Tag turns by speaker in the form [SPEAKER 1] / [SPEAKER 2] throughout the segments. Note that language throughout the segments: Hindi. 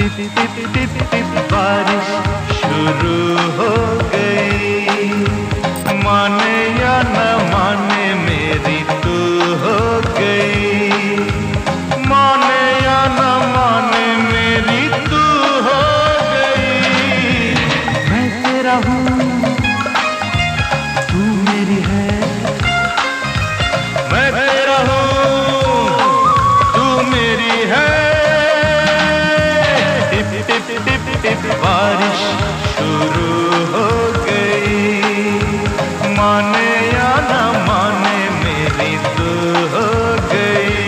[SPEAKER 1] टिप टिप टिप टिप बारिश शुरू हो गई। माने या न माने मेरी तू हो गई। माने या न माने मेरी तू हो गई। मैं तेरा हूँ तू मेरी है। मैं तेरा हूँ तू मेरी है। टिप टिप टिप टिप बारिश शुरू हो गई। माने या न माने मेरी तू हो गई।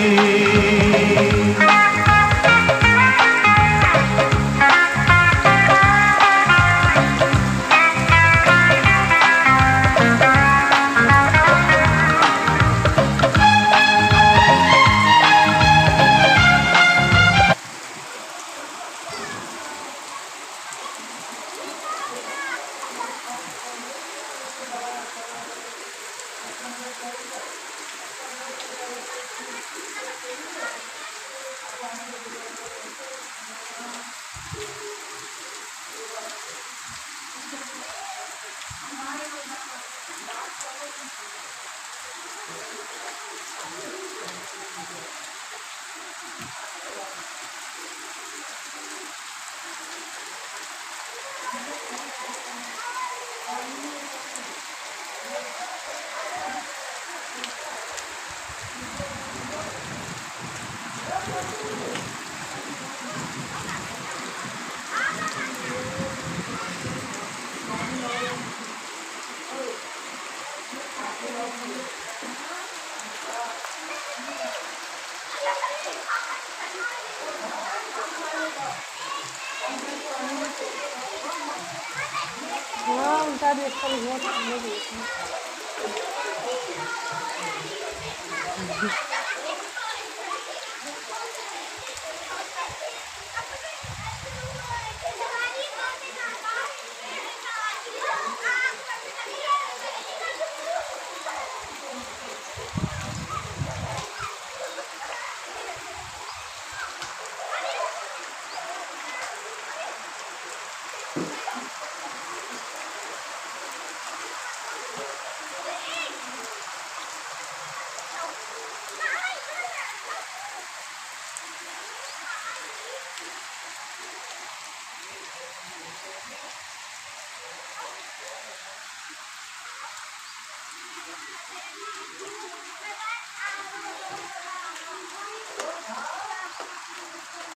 [SPEAKER 2] हाँ उनका भी अच्छा लगा।